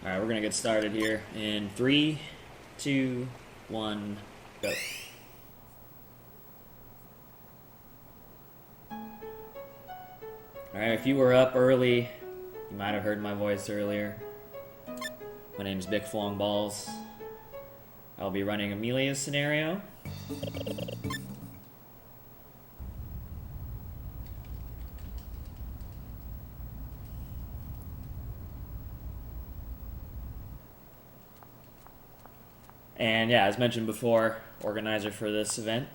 Alright, we're gonna get started here in 3, 2, 1, go. Alright, if you were up early, you might have heard my voice earlier. My name's Big Flong Balls. I'll be running Emelia's scenario. And yeah, as mentioned before, organizer for this event.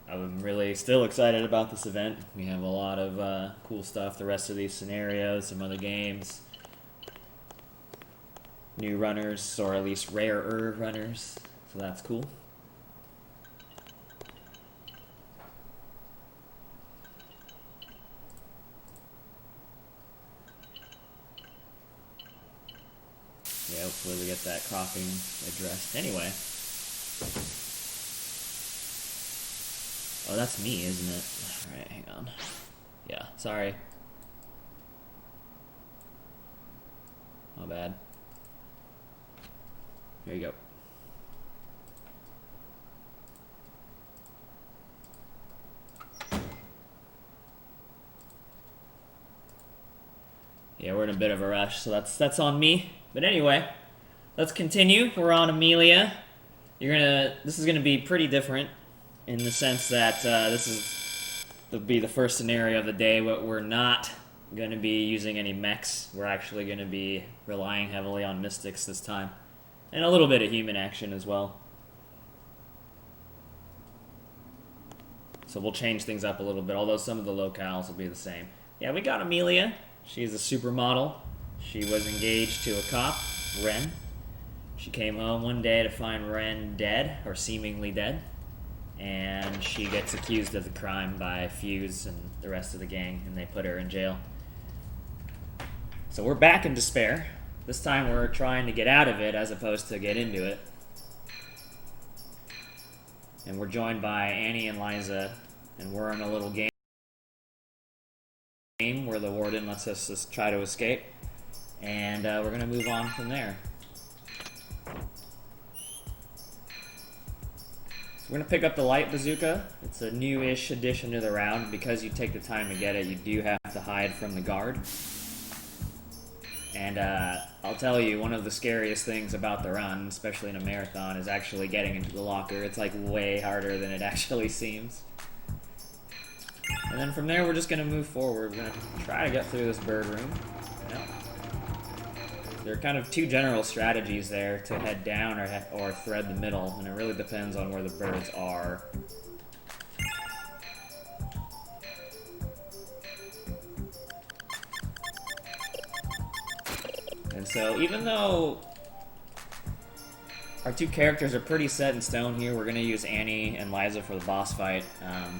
I'm really still excited about this event. We have a lot of cool stuff, the rest of these scenarios, some other games. New runners, or at least rarer runners, so that's cool. Yeah, hopefully we get that cropping addressed. Anyway. Oh, that's me, isn't it? Alright, hang on. Yeah, sorry. My bad. Here you go. Yeah, we're in a bit of a rush, so that's on me. But anyway, let's continue. We're on Emelia. This is gonna be pretty different in the sense that this will be the first scenario of the day, but we're not gonna be using any mechs. We're actually gonna be relying heavily on mystics this time, and a little bit of human action as well. So we'll change things up a little bit, although some of the locales will be the same. Yeah, we got Emelia. She's a supermodel. She was engaged to a cop, Ren. She came home one day to find Ren dead, or seemingly dead, and she gets accused of the crime by Fuse and the rest of the gang, and they put her in jail. So we're back in despair. This time we're trying to get out of it as opposed to get into it. And we're joined by Annie and Liza, and we're in a little game where the warden lets us just try to escape, and we're gonna move on from there. So we're gonna pick up the light bazooka. It's a new-ish addition to the round. Because you take the time to get it, you do have to hide from the guard. And I'll tell you, one of the scariest things about the run, especially in a marathon, is actually getting into the locker. It's like way harder than it actually seems. And then from there, we're just going to move forward. We're going to try to get through this bird room. Yeah. There are kind of two general strategies there, to head down or thread the middle, and it really depends on where the birds are. And so, even though our two characters are pretty set in stone here, we're going to use Annie and Liza for the boss fight.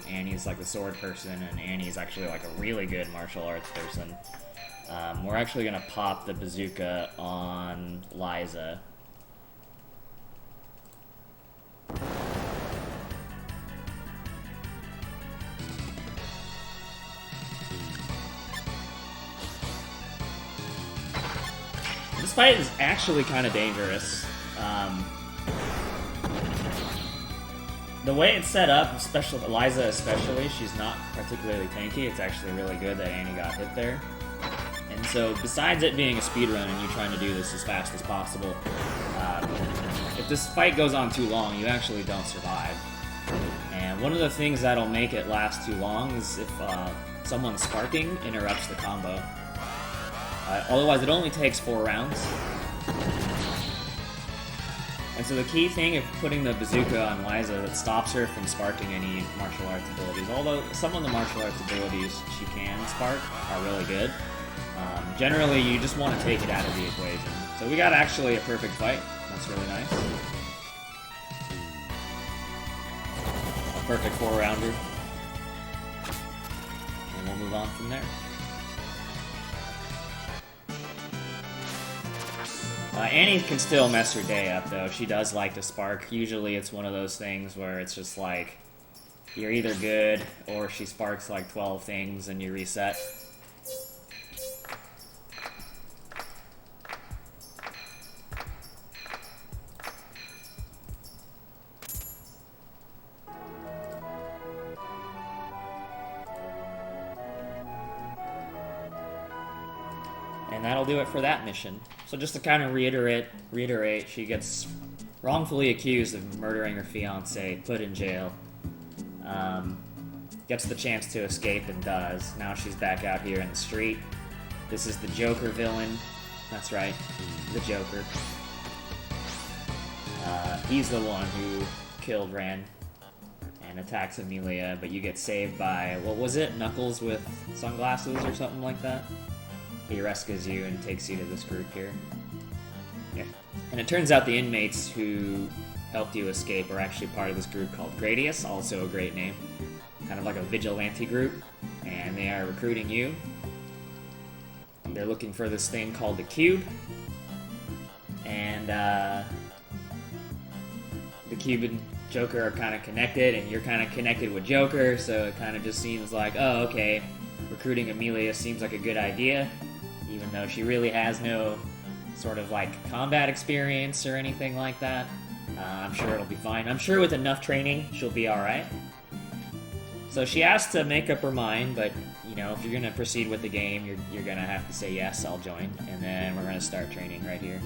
Annie's like the sword person, and Annie's actually like a really good martial arts person. We're actually going to pop the bazooka on Liza. This fight is actually kind of dangerous. The way it's set up, Liza especially, she's not particularly tanky. It's actually really good that Annie got hit there. And so, besides it being a speedrun and you trying to do this as fast as possible, if this fight goes on too long, you actually don't survive. And one of the things that'll make it last too long is if someone sparking interrupts the combo. Otherwise, it only takes 4 rounds. And so the key thing of putting the bazooka on Liza that stops her from sparking any martial arts abilities, although some of the martial arts abilities she can spark are really good, generally you just want to take it out of the equation. So we got actually a perfect fight. That's really nice. A perfect 4-rounder. And we'll move on from there. Annie can still mess her day up, though. She does like to spark. Usually it's one of those things where it's just like, you're either good, or she sparks like 12 things and you reset. And that'll do it for that mission. So just to kind of reiterate, she gets wrongfully accused of murdering her fiancé, put in jail, gets the chance to escape and does. Now she's back out here in the street. This is the Joker villain. That's right, the Joker. He's the one who killed Ren and attacks Emelia, but you get saved by, what was it, Knuckles with sunglasses or something like that? He rescues you and takes you to this group here. Yeah. And it turns out the inmates who helped you escape are actually part of this group called Gradius, also a great name. Kind of like a vigilante group, and they are recruiting you. They're looking for this thing called the Cube, and the Cube and Joker are kind of connected, and you're kind of connected with Joker, so it kind of just seems like, oh, okay, recruiting Emelia seems like a good idea, even though she really has no sort of like combat experience or anything like that. I'm sure it'll be fine. I'm sure with enough training, she'll be alright. So she has to make up her mind, but, you know, if you're going to proceed with the game, you're going to have to say, yes, I'll join, and then we're going to start training right here.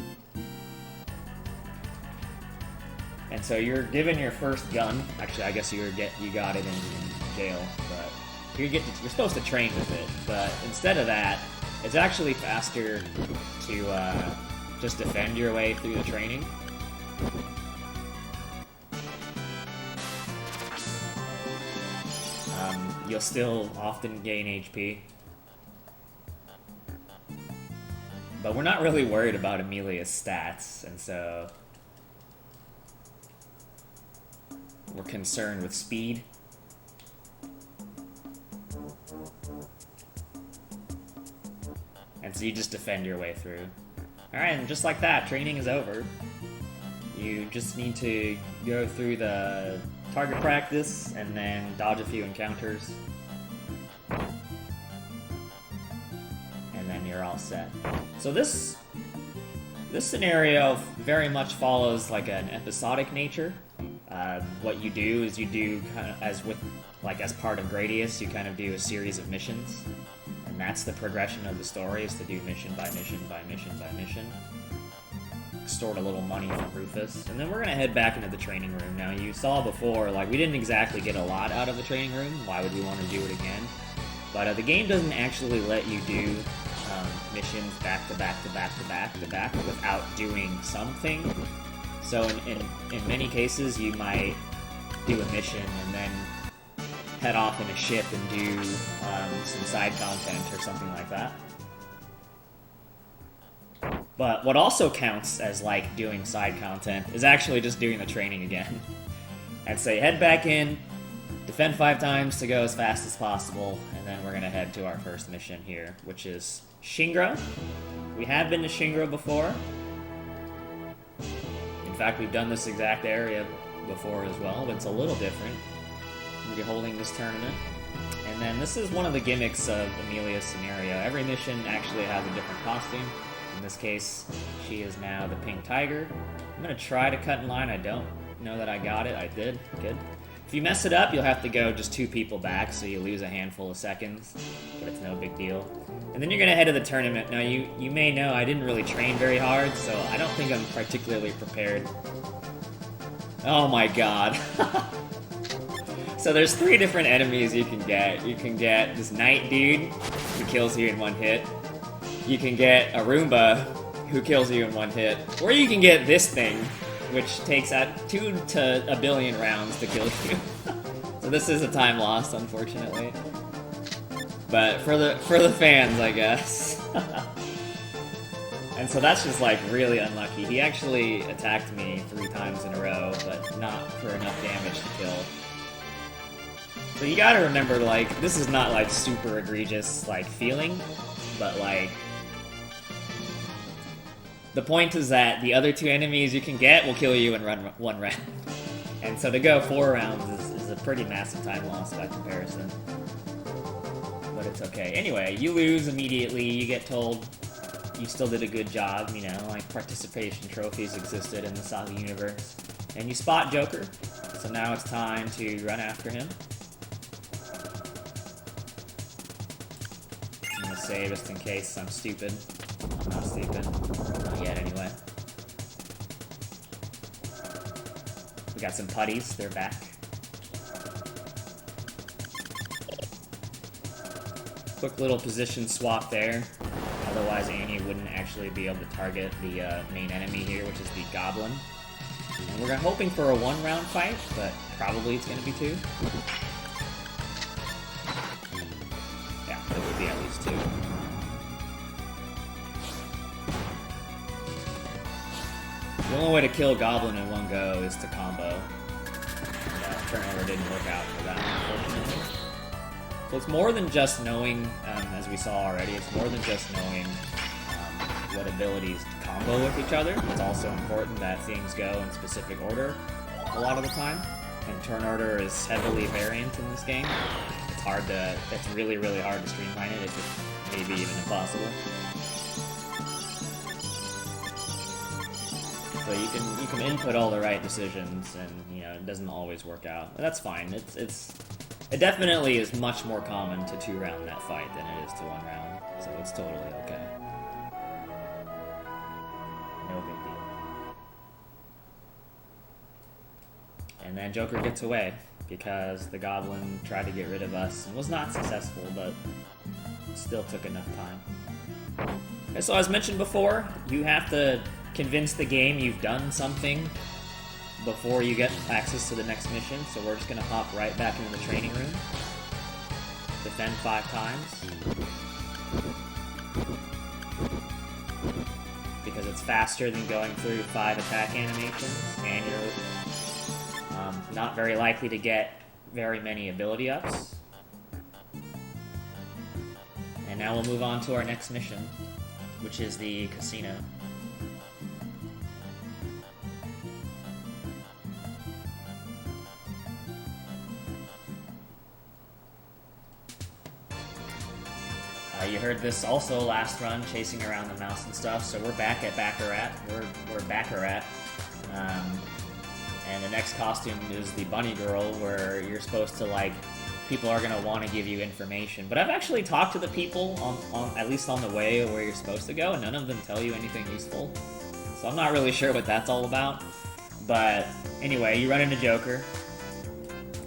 And so you're given your first gun. Actually, I guess you got it in jail, but you're supposed to train with it. But instead of that, it's actually faster to just defend your way through the training. You'll still often gain HP. But we're not really worried about Emelia's stats, and so we're concerned with speed. And so you just defend your way through. Alright, and just like that, training is over. You just need to go through the target practice and then dodge a few encounters. And then you're all set. So this scenario very much follows like an episodic nature. What you do is you do kind of as part of Gradius, you kind of do a series of missions. And that's the progression of the story, is to do mission by mission by mission by mission. Extort a little money from Rufus. And then we're gonna head back into the training room. Now, you saw before, like, we didn't exactly get a lot out of the training room. Why would we want to do it again? But the game doesn't actually let you do missions back to back to back to back to back without doing something. So in many cases, you might do a mission and then head off in a ship and do some side content or something like that. But what also counts as, like, doing side content is actually just doing the training again. And say, head back in, defend 5 times to go as fast as possible, and then we're gonna head to our first mission here, which is Shingro. We have been to Shingro before. In fact, we've done this exact area before as well, but it's a little different. We're holding this tournament. And then this is one of the gimmicks of Emelia's scenario. Every mission actually has a different costume. In this case, she is now the pink tiger. I'm gonna try to cut in line. I don't know that I got it. I did. Good. If you mess it up, you'll have to go just 2 people back, so you lose a handful of seconds, but it's no big deal. And then you're gonna head to the tournament. Now, you may know I didn't really train very hard, so I don't think I'm particularly prepared. Oh my god. So there's 3 different enemies you can get. You can get this knight dude, who kills you in 1 hit. You can get a Roomba, who kills you in 1 hit. Or you can get this thing, which takes 2 to a billion rounds to kill you. So this is a time lost, unfortunately. But for the fans, I guess. And so that's just, like, really unlucky. He actually attacked me 3 times in a row, but not for enough damage to kill. So you gotta remember, like, this is not, like, super egregious, like, feeling, but, like, the point is that the other 2 enemies you can get will kill you in 1 round. And so to go 4 rounds is a pretty massive time loss by comparison. But it's okay. Anyway, you lose immediately, you get told you still did a good job, you know, like participation trophies existed in the SaGa universe. And you spot Joker, so now it's time to run after him. I'm gonna save just in case I'm stupid. I'm not stupid. Not yet, anyway. We got some putties. They're back. Quick little position swap there. Otherwise, Annie wouldn't actually be able to target the main enemy here, which is the Goblin. And we're hoping for a one-round fight, but probably it's going to be 2. Yeah, it will be at least 2. The only way to kill Goblin in one go is to combo. Turnover didn't work out for that, unfortunately. So it's more than just knowing, as we saw already, it's more than just knowing what abilities to combo with each other. It's also important that things go in specific order a lot of the time. And turn order is heavily variant in this game. It's really, really hard to streamline it, if it maybe even impossible. So you can input all the right decisions, and it doesn't always work out. But that's fine. It definitely is much more common to 2-round that fight than it is to 1 round. So it's totally okay. No big deal. And then Joker gets away because the Goblin tried to get rid of us and was not successful, but still took enough time. Okay, so as mentioned before, you have to convince the game you've done something before you get access to the next mission, so we're just going to hop right back into the training room. Defend 5 times. Because it's faster than going through 5 attack animations, and you're not very likely to get very many ability ups. And now we'll move on to our next mission, which is the casino. You heard this also last run, chasing around the mouse and stuff, so we're back at Baccarat. We're Baccarat. And the next costume is the Bunny Girl, where you're supposed to, people are going to want to give you information. But I've actually talked to the people, at least on the way where you're supposed to go, and none of them tell you anything useful. So I'm not really sure what that's all about. But anyway, you run into Joker.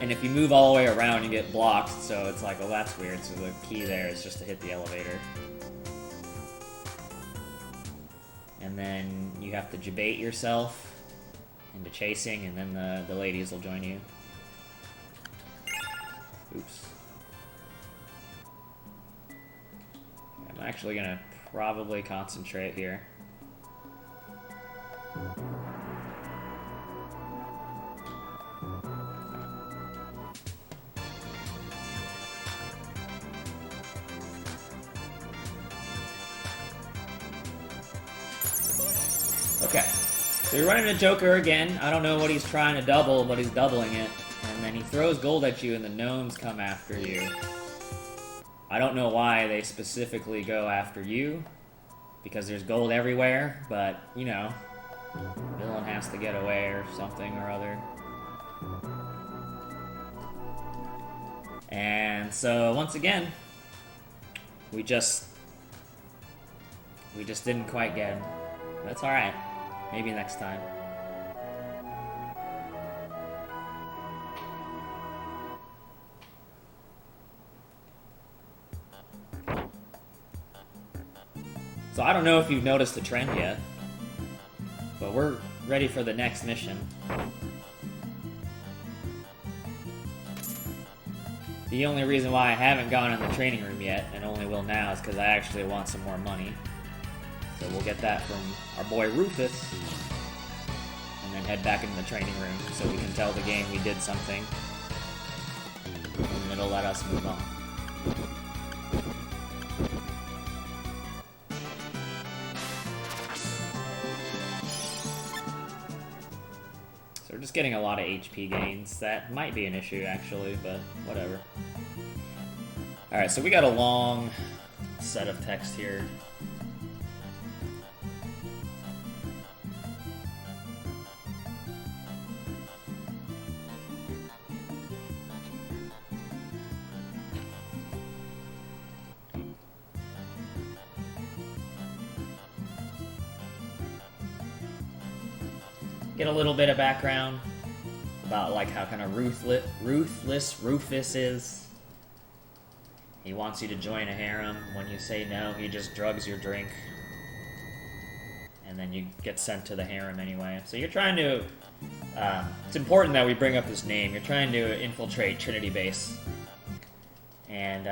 And if you move all the way around, you get blocked, so it's like, well, that's weird. So the key there is just to hit the elevator. And then you have to debate yourself into chasing, and then the ladies will join you. Oops. I'm actually gonna probably concentrate here. Okay, so you're running into Joker again. I don't know what he's trying to double, but he's doubling it. And then he throws gold at you and the gnomes come after you. I don't know why they specifically go after you, because there's gold everywhere, but, villain has to get away or something or other. And so, once again, we just didn't quite get him. That's alright. Maybe next time. So I don't know if you've noticed the trend yet, but we're ready for the next mission. The only reason why I haven't gone in the training room yet, and only will now, is because I actually want some more money. So we'll get that from our boy Rufus, and then head back into the training room so we can tell the game we did something, and it'll let us move on. So we're just getting a lot of HP gains. That might be an issue, actually, but whatever. Alright, so we got a long set of text here. get a little bit of background about like how kind of ruthless Rufus is. He wants you to join a harem. When you say no, he just drugs your drink. And then you get sent to the harem anyway. So you're trying to... it's important that we bring up his name. You're trying to infiltrate Trinity base. And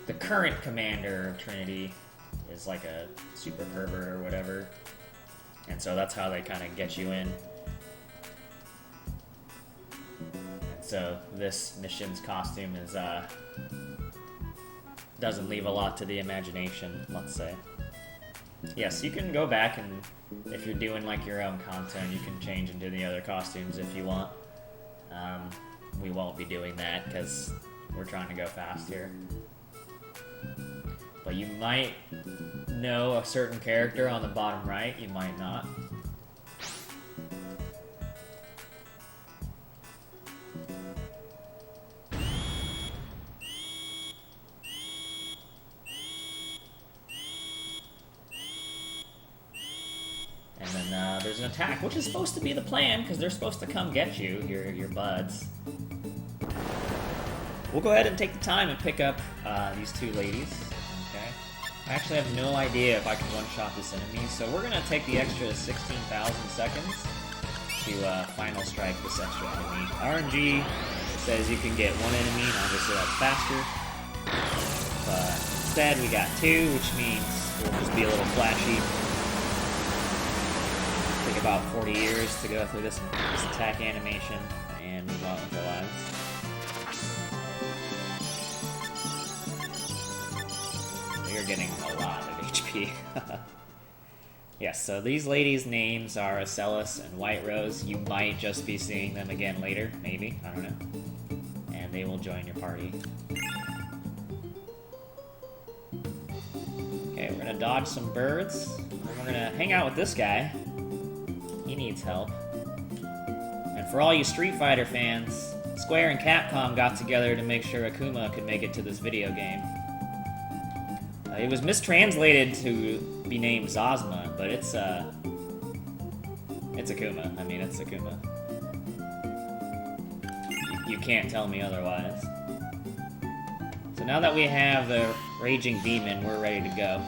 the current commander of Trinity is like a super pervert or whatever. And so that's how they kind of get you in. And so this mission's costume is... doesn't leave a lot to the imagination, let's say. Yes, you can go back and if you're doing like your own content, you can change into the other costumes if you want. We won't be doing that because we're trying to go fast here. But you might know a certain character on the bottom right, you might not. And then there's an attack, which is supposed to be the plan, because they're supposed to come get you, your buds. We'll go ahead and take the time and pick up these two ladies. Okay. I actually have no idea if I can one-shot this enemy, so we're going to take the extra 16,000 seconds to final strike this extra enemy. RNG says you can get one enemy, and obviously that's faster. But instead we got two, which means we'll just be a little flashy. Take about 40 years to go through this attack animation and move on with our lives. You're getting a lot of HP. Yes, so these ladies' names are Acellus and White Rose. You might just be seeing them again later, maybe, I don't know. And they will join your party. Okay, we're gonna dodge some birds. And we're gonna hang out with this guy. He needs help. And for all you Street Fighter fans, Square and Capcom got together to make sure Akuma could make it to this video game. It was mistranslated to be named Zazma, but it's Akuma. I mean, it's Akuma. You can't tell me otherwise. So now that we have the Raging Demon, we're ready to go.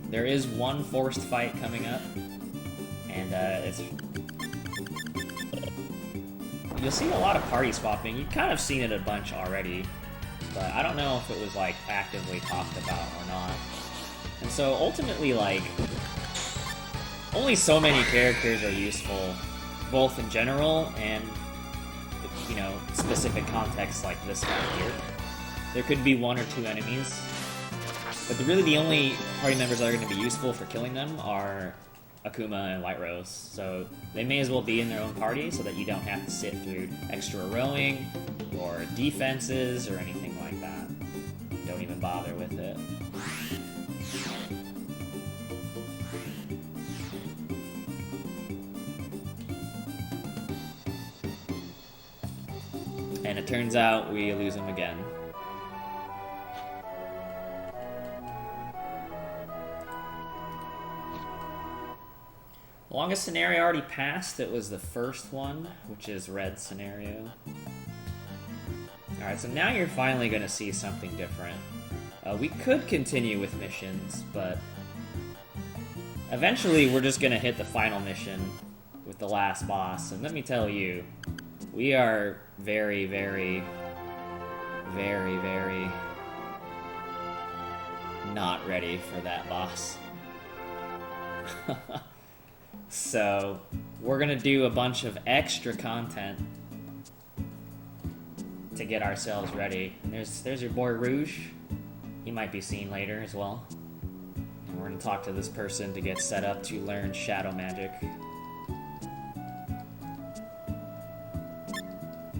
There is one forced fight coming up, and it's... You'll see a lot of party swapping. You've kind of seen it a bunch already, but I don't know if it was, like, actively talked about or not. And so, ultimately, like, only so many characters are useful, both in general and, you know, specific contexts like this guy here. There could be one or two enemies, but really the only party members that are going to be useful for killing them are Akuma and White Rose, so they may as well be in their own party so that you don't have to sit through extra rowing or defenses or anything like that. Don't even bother with it. And it turns out we lose him again. Longest scenario already passed. It was the first one, which is red scenario. Alright, so now you're finally going to see something different. We could continue with missions, but eventually we're just going to hit the final mission with the last boss. And let me tell you, we are very, very, very, very not ready for that boss. So, we're gonna do a bunch of extra content to get ourselves ready. And there's your boy Rouge. He might be seen later as well. And we're gonna talk to this person to get set up to learn shadow magic.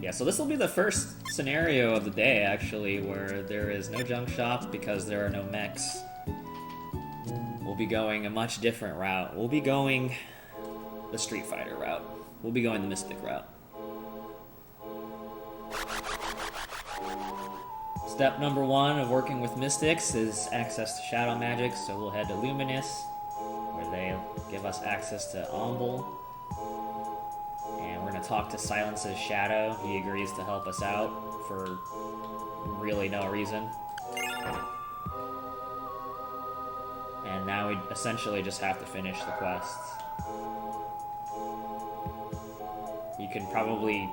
Yeah, so this will be the first scenario of the day, actually, where there is no junk shop because there are no mechs. We'll be going a much different route. We'll be going the Street Fighter route. We'll be going the Mystic route. Step number 1 of working with Mystics is access to shadow magic, so we'll head to Luminous, where they give us access to Omble. And we're going to talk to Silence's Shadow. He agrees to help us out for really no reason. And now we essentially just have to finish the quests. You can probably...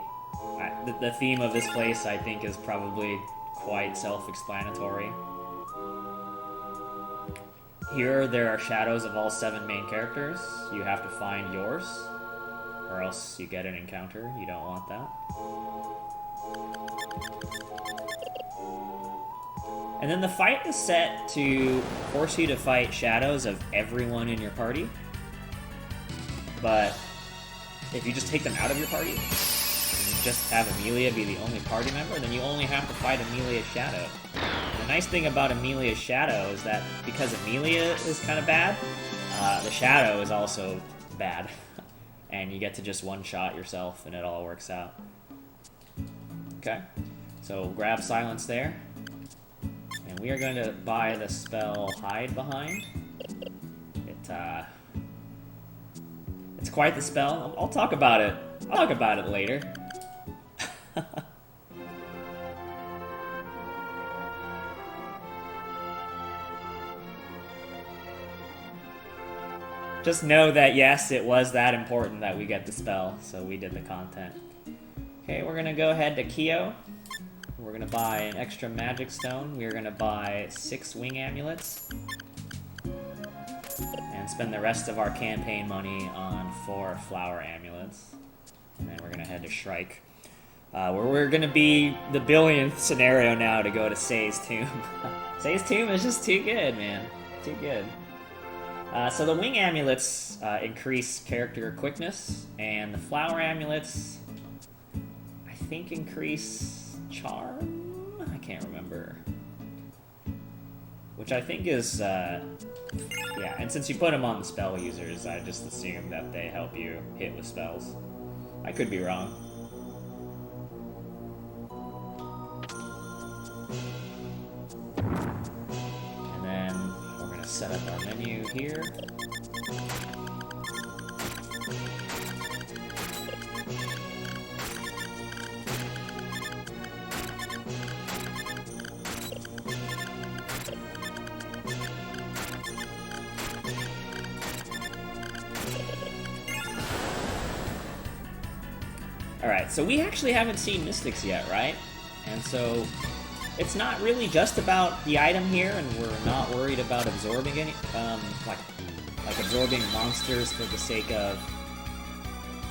The theme of this place, I think, is probably quite self-explanatory. Here, there are shadows of all 7 main characters. You have to find yours, or else you get an encounter. You don't want that. And then the fight is set to force you to fight shadows of everyone in your party. But if you just take them out of your party, and you just have Emelia be the only party member, then you only have to fight Emelia's shadow. And the nice thing about Emelia's shadow is that because Emelia is kind of bad, the shadow is also bad. And you get to just one-shot yourself, and it all works out. Okay, so grab Silence there. And we are going to buy the spell Hide Behind. It's quite the spell. I'll talk about it. I'll talk about it later. Just know that, yes, it was that important that we get the spell, so we did the content. Okay, we're going to go ahead to Kyo. We're going to buy an extra magic stone. We're going to buy 6 wing amulets. And spend the rest of our campaign money on 4 flower amulets. And then we're going to head to Shrike. Where we're going to be the billionth scenario now to go to Say's Tomb. Say's Tomb is just too good, man. Too good. So the wing amulets increase character quickness, and the flower amulets, I think, increase charm? I can't remember. Which I think is, yeah, and since you put them on the spell users, I just assume that they help you hit with spells. I could be wrong. And then we're going to set up our menu here. Alright, so we actually haven't seen Mystics yet, right? And so it's not really just about the item here, and we're not worried about absorbing any, like absorbing monsters for the sake of,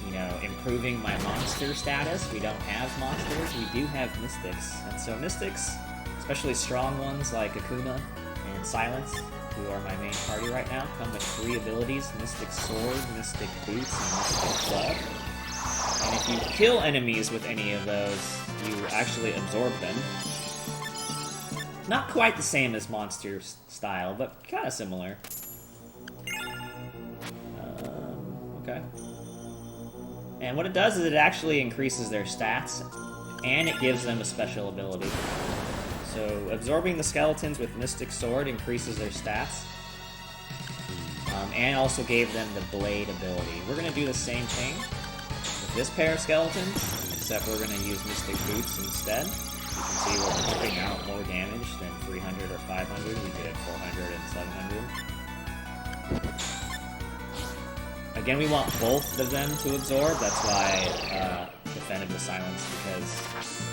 you know, improving my monster status. We don't have monsters, we do have Mystics. And so Mystics, especially strong ones like Akuma and Silence, who are my main party right now, come with 3 abilities: Mystic Sword, Mystic Boots, and Mystic Club. And if you kill enemies with any of those, you actually absorb them. Not quite the same as Monster style, but kind of similar. Okay. And what it does is it actually increases their stats, and it gives them a special ability. So absorbing the skeletons with Mystic Sword increases their stats, and also gave them the Blade ability. We're going to do the same thing with this pair of skeletons, except we're going to use Mystic Boots instead. You can see we're pumping out more damage than 300 or 500. We did 400 and 700. Again, we want both of them to absorb. That's why I defended with Silence, because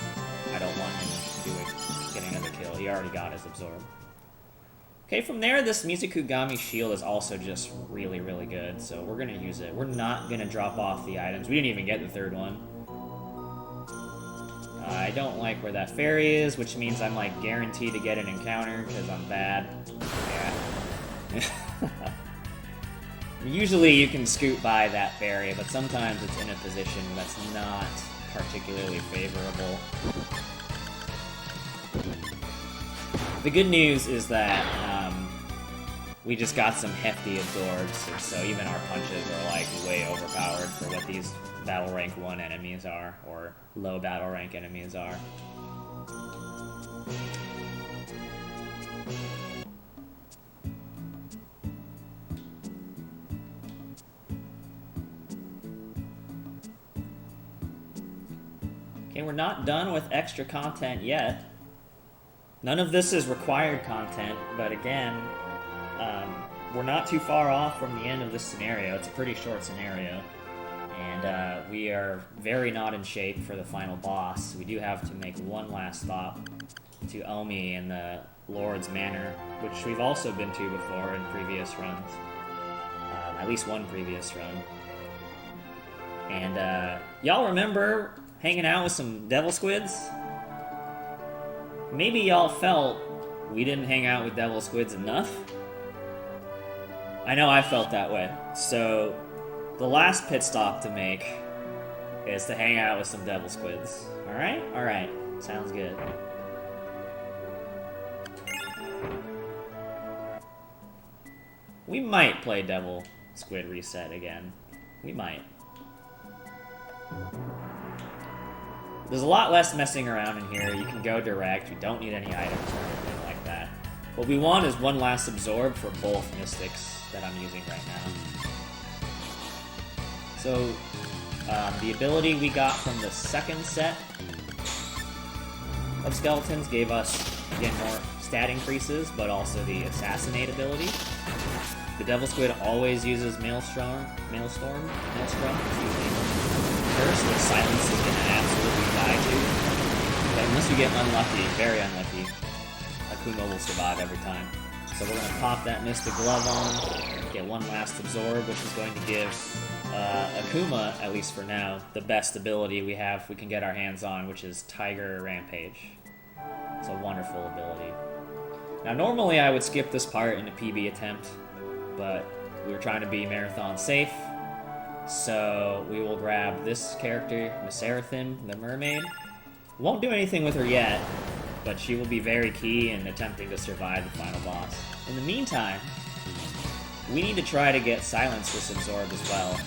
I don't want him getting another kill. He already got his absorb. Okay, from there, this Mizukugami shield is also just really, really good, so we're going to use it. We're not going to drop off the items. We didn't even get the 3rd one. I don't like where that fairy is, which means I'm, like, guaranteed to get an encounter, because I'm bad. Yeah. Usually you can scoot by that fairy, but sometimes it's in a position that's not particularly favorable. The good news is that we just got some hefty absorbs, and so even our punches are like way overpowered for what these battle rank 1 enemies are, or low battle rank enemies are. Okay, we're not done with extra content yet. None of this is required content, but again, we're not too far off from the end of this scenario. It's a pretty short scenario, and we are very not in shape for the final boss. We do have to make one last stop to Omi in the Lord's Manor, which we've also been to before in previous runs. At least one previous run. And y'all remember hanging out with some devil squids? Maybe y'all felt we didn't hang out with devil squids enough? I know I felt that way. So, the last pit stop to make is to hang out with some devil squids. Alright? Alright. Sounds good. We might play Devil Squid Reset again. We might. There's a lot less messing around in here. You can go direct. You don't need any items or anything like that. What we want is one last absorb for both mystics that I'm using right now. So, the ability we got from the second set of skeletons gave us, again, more stat increases, but also the assassinate ability. The Devil Squid always uses Maelstrom, excuse me. First, the silence is going to absolutely die to, but unless you get unlucky, very unlucky, Akuma will survive every time. So we're going to pop that Mystic Glove on, get one last absorb, which is going to give Akuma, at least for now, the best ability we can get our hands on, which is Tiger Rampage. It's a wonderful ability. Now, normally I would skip this part in a PB attempt, but we were trying to be marathon safe, so we will grab this character, Seraphim, the mermaid. Won't do anything with her yet, but she will be very key in attempting to survive the final boss. In the meantime, we need to try to get Silence this absorb as well.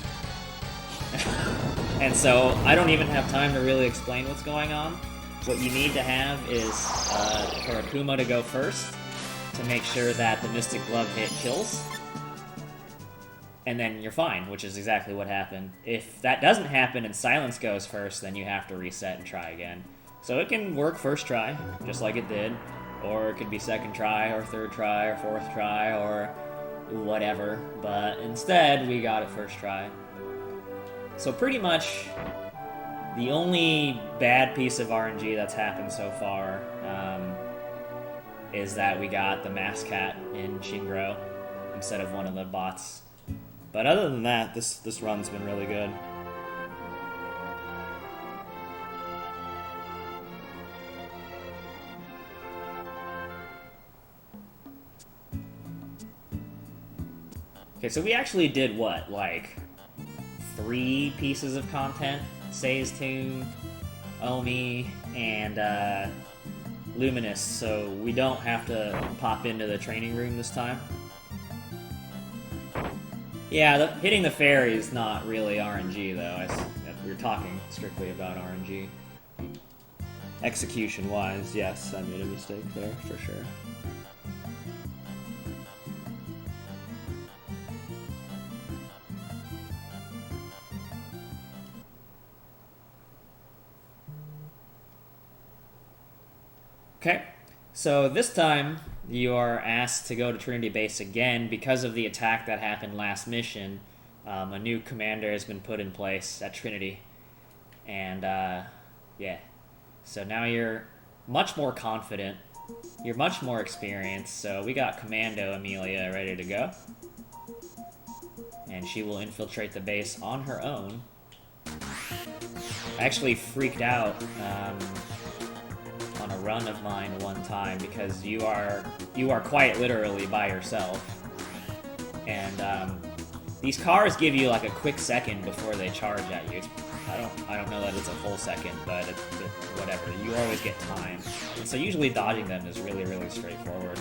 And so, I don't even have time to really explain what's going on. What you need to have is for Akuma to go first, to make sure that the Mystic Glove hit kills. And then you're fine, which is exactly what happened. If that doesn't happen and Silence goes first, then you have to reset and try again. So it can work first try, just like it did, or it could be second try, or third try, or fourth try, or whatever, but instead, we got it first try. So pretty much, the only bad piece of RNG that's happened so far is that we got the Mask Cat in Shingro instead of one of the bots. But other than that, this run's been really good. Okay, so we actually did what, like 3 pieces of content? Say's Tomb, Omi, and Luminous, so we don't have to pop into the training room this time. Yeah, hitting the fairy is not really RNG, though. We're talking strictly about RNG. Execution-wise, yes, I made a mistake there, for sure. Okay, so this time you are asked to go to Trinity Base again because of the attack that happened last mission. A new commander has been put in place at Trinity, and yeah, so now you're much more confident, you're much more experienced, so we got Commando Emelia ready to go, and she will infiltrate the base on her own. I actually freaked out on a run of mine one time because you are quite literally by yourself, and these cars give you like a quick second before they charge at you. I don't know that it's a full second, but whatever. You always get time, and so usually dodging them is really, really straightforward.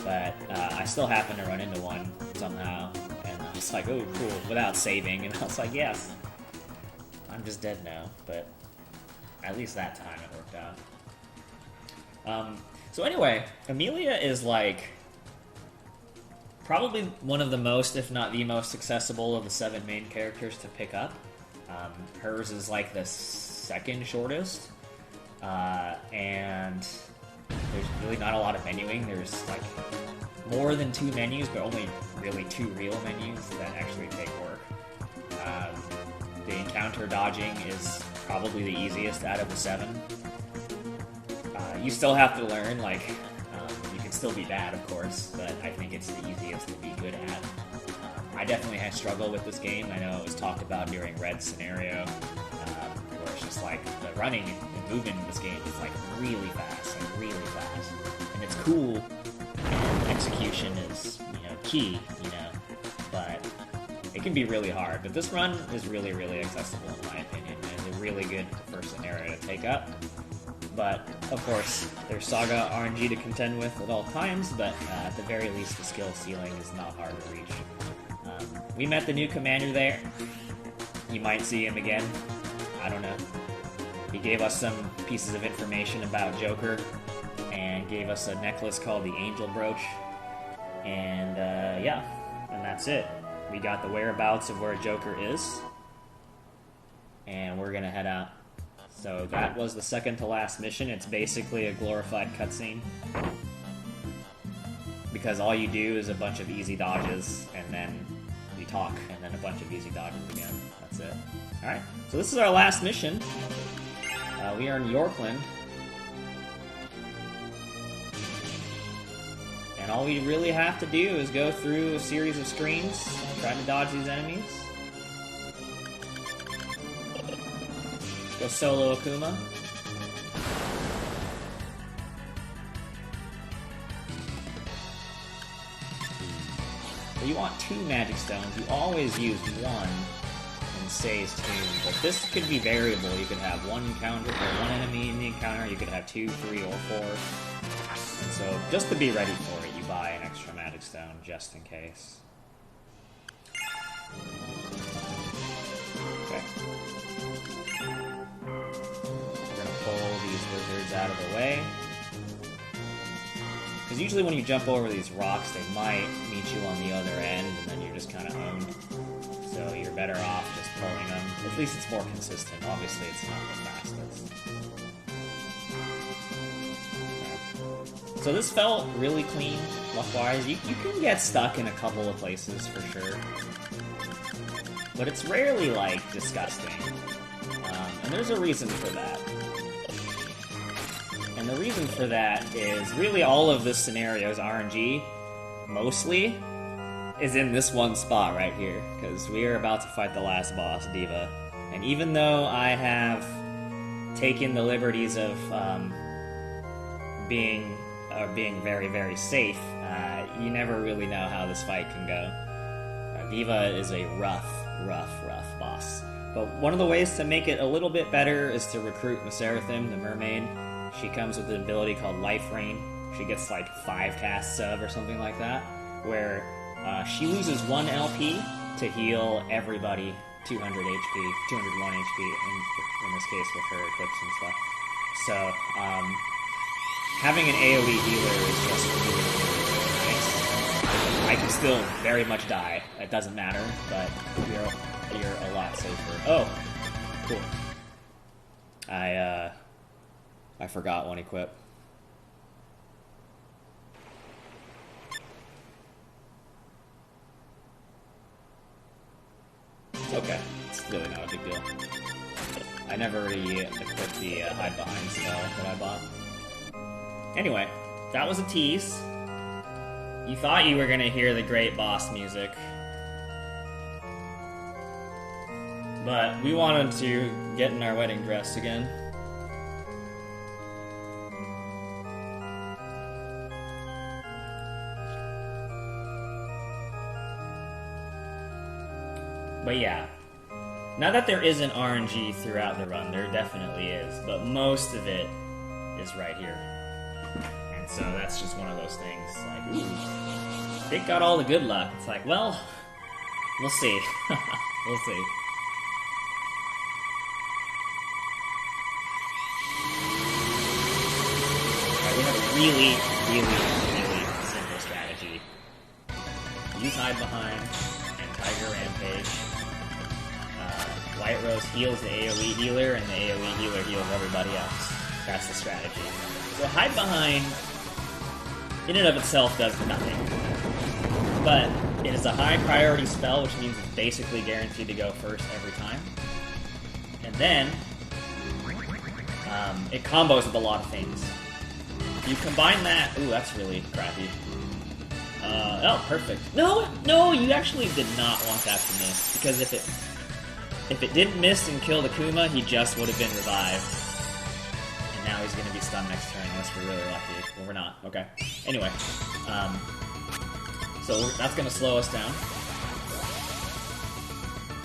But I still happened to run into one somehow, and I was like, "Oh, cool!" without saving, and I was like, "Yes, I'm just dead now." But at least that time it worked out. So anyway, Emelia is like probably one of the most, if not the most accessible of the 7 main characters to pick up. Hers is like the second shortest, and there's really not a lot of menuing. There's like more than 2 menus, but only really 2 real menus that actually take work. The encounter dodging is probably the easiest out of the 7. You still have to learn, like, you can still be bad, of course, but I think it's the easiest to be good at. I definitely had struggled with this game. I know it was talked about during Red's scenario, where it's just like the running and moving in this game is like really fast, and it's cool. And execution is, key, but it can be really hard. But this run is really, really accessible in my opinion. It's a really good first scenario to take up. But, of course, there's SaGa RNG to contend with at all times, but at the very least, the skill ceiling is not hard to reach. We met the new commander there. You might see him again. I don't know. He gave us some pieces of information about Joker, and gave us a necklace called the Angel Brooch. And, yeah, and that's it. We got the whereabouts of where Joker is, and we're gonna head out. So that was the second to last mission. It's basically a glorified cutscene, because all you do is a bunch of easy dodges, and then you talk, and then a bunch of easy dodges again. That's it. Alright, so this is our last mission. We are in Yorkland. And all we really have to do is go through a series of screens, try to dodge these enemies. Go solo Akuma. But you want 2 magic stones. You always use 1 in Sei's tomb, but this could be variable. You could have 1 encounter or 1 enemy in the encounter. You could have 2, 3, or 4. And so, just to be ready for it, you buy an extra magic stone just in case. Okay. Pull these lizards out of the way. Because usually when you jump over these rocks, they might meet you on the other end, and then you're just kind of owned. So you're better off just pulling them. At least it's more consistent. Obviously, it's not the fastest. Okay. So this felt really clean, luck-wise. You can get stuck in a couple of places, for sure. But it's rarely, like, disgusting. And there's a reason for that. And the reason for that is really all of this scenario's RNG, mostly, is in this one spot right here. Because we are about to fight the last boss, Diva. And even though I have taken the liberties of being very, very safe, you never really know how this fight can go. Diva is a rough boss. But one of the ways to make it a little bit better is to recruit Meserathim, the mermaid. She comes with an ability called Life Rain. She gets like 5 casts of or something like that, where she loses 1 LP to heal everybody 200 HP, 201 HP in this case with her Eclipse and stuff. So, having an AoE healer is just really, really nice. I can still very much die. It doesn't matter, but you're a lot safer. Oh, cool. I forgot one equip. It's okay. It's really not a big deal. I never really equipped the hide behind spell that I bought. Anyway, that was a tease. You thought you were gonna hear the great boss music. But we wanted to get in our wedding dress again. But yeah, now that there isn't RNG throughout the run, there definitely is, but most of it is right here. And so that's just one of those things, like, ooh, Dick got all the good luck. It's like, well, we'll see. We'll see. Alright, really, really, really simple strategy. Use Hide Behind and Tiger Rampage. White Rose heals the AoE healer, and the AoE healer heals everybody else. That's the strategy. So Hide Behind, in and of itself, does nothing. But it is a high priority spell, which means it's basically guaranteed to go first every time. And then, it combos with a lot of things. You combine that... Ooh, that's really crappy. Oh, perfect. No, you actually did not want that to miss, because if it didn't miss and kill the Kuma, he just would have been revived. And now he's going to be stunned next turn, unless we're really lucky. Well, we're not. Okay. Anyway. So that's going to slow us down.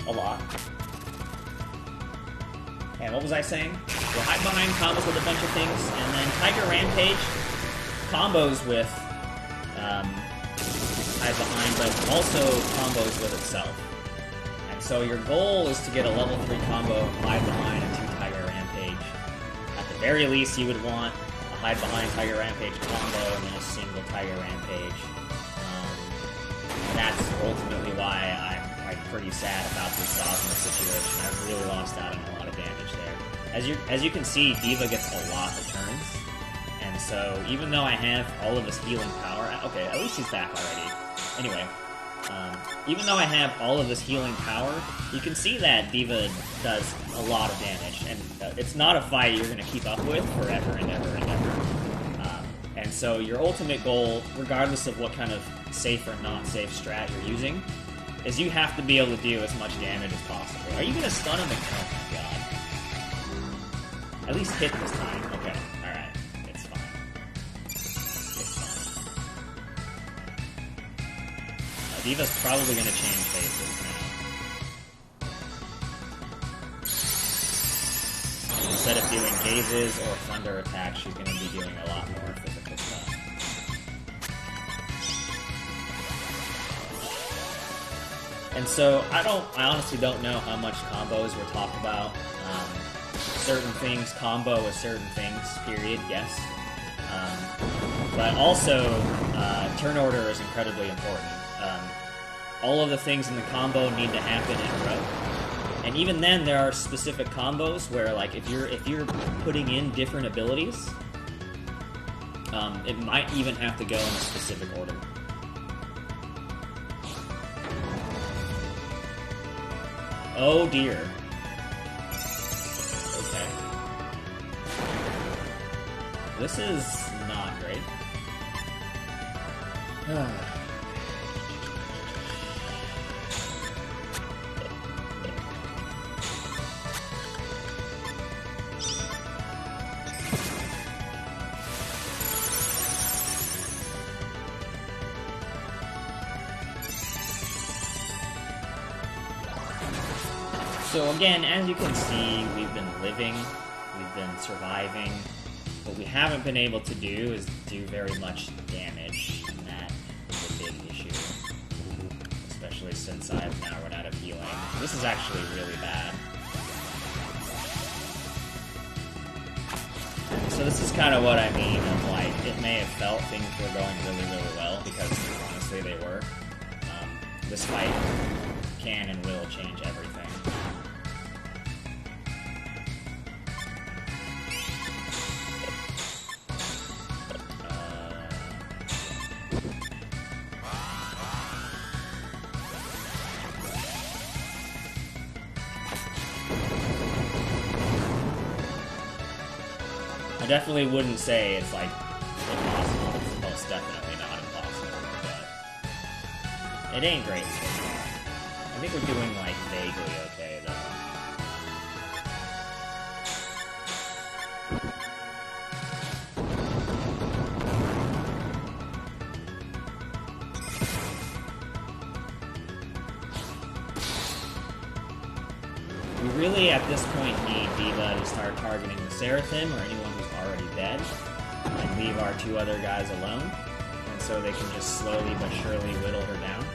A lot. And what was I saying? So Hide Behind combos with a bunch of things, and then Tiger Rampage combos with Hide Behind, but also combos with itself. So your goal is to get a level 3 combo of Hide Behind and 2 Tiger Rampage. At the very least, you would want a Hide Behind Tiger Rampage combo and then a single Tiger Rampage. That's ultimately why I'm pretty sad about this SaGa situation. I've really lost out on a lot of damage there. As you can see, Diva gets a lot of turns, and so even though I have all of his healing power, okay, at least he's back already. Anyway. Even though I have all of this healing power, you can see that Diva does a lot of damage, and it's not a fight you're going to keep up with forever and ever and ever. And so your ultimate goal, regardless of what kind of safe or not safe strat you're using, is you have to be able to do as much damage as possible. Are you going to stun him? Oh my god. At least hit this time. Okay, alright. It's fine. It's fine. Diva's probably going to change faces now. Instead of doing gazes or thunder attacks, she's going to be doing a lot more physical stuff. And so, I honestly don't know how much combos were talked about. Certain things combo with certain things, period, yes. But also, turn order is incredibly important. All of the things in the combo need to happen in a row. And even then, there are specific combos where, like, if you're putting in different abilities, it might even have to go in a specific order. Oh dear. Okay. This is not great. So again, as you can see, we've been living, we've been surviving. What we haven't been able to do is do very much damage, and that is a big issue. Especially since I've now run out of healing. This is actually really bad. So this is kind of what I mean of, like, it may have felt things were going really, really well, because honestly they were. This fight can and will change everything. I definitely wouldn't say it's, like, impossible. It's most definitely not impossible, but it ain't great so far. I think we're doing, like, vaguely okay, though. We really, at this point, need Diva to start targeting the Seraphim or anyone who's already dead, and leave our two other guys alone, and so they can just slowly but surely whittle her down.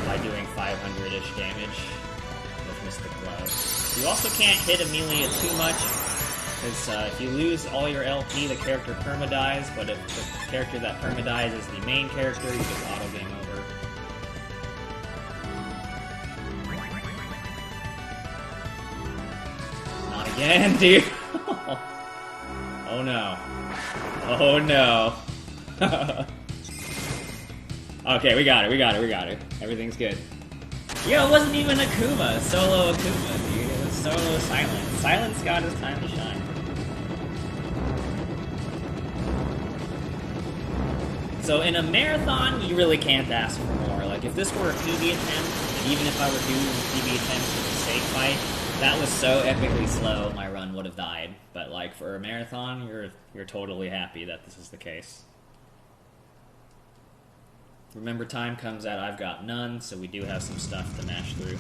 By doing 500-ish damage with Mystic Glove. You also can't hit Emelia too much, because if you lose all your LP, the character perma-dies, but if the character that perma-dies is the main character, you just auto-game over. Not again, dude! Oh no. Oh no. Okay, we got it. Everything's good. Yo, it wasn't even Akuma, solo Akuma, dude. It was solo Silence. Silence got his time to shine. So in a marathon, you really can't ask for more. Like, if this were a PB attempt, and even if I were doing a PB attempt for the stake fight, that was so epically slow, my run would have died. But, like, for a marathon, you're totally happy that this is the case. Remember, time comes at I've got none, so we do have some stuff to mash through.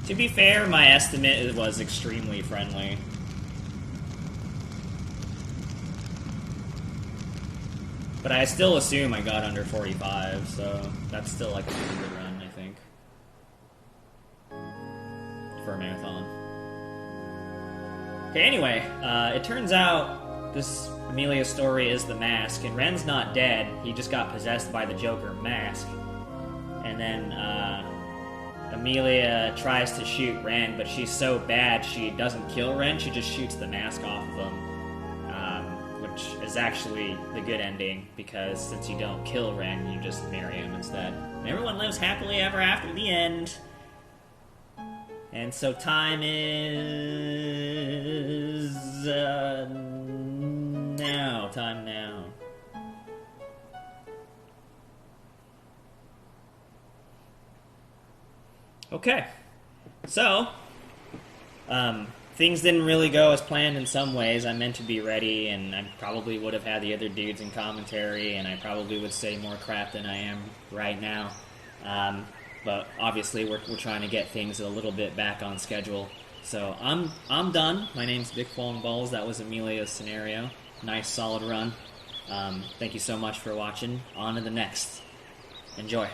To be fair, my estimate was extremely friendly. But I still assume I got under 45, so that's still like a pretty good run, I think. For a marathon. Okay, anyway, it turns out this Emelia story is the mask, and Ren's not dead, he just got possessed by the Joker mask. And then, Emelia tries to shoot Ren, but she's so bad she doesn't kill Ren, she just shoots the mask off of him. Which is actually the good ending, because since you don't kill Ren, you just marry him instead. And everyone lives happily ever after the end. And so time is... now. Time now. Okay. So, things didn't really go as planned in some ways. I meant to be ready, and I probably would have had the other dudes in commentary, and I probably would say more crap than I am right now. But obviously, we're trying to get things a little bit back on schedule. So I'm done. My name's Big Falling Balls. That was Emelia's scenario. Nice, solid run. Thank you so much for watching. On to the next. Enjoy.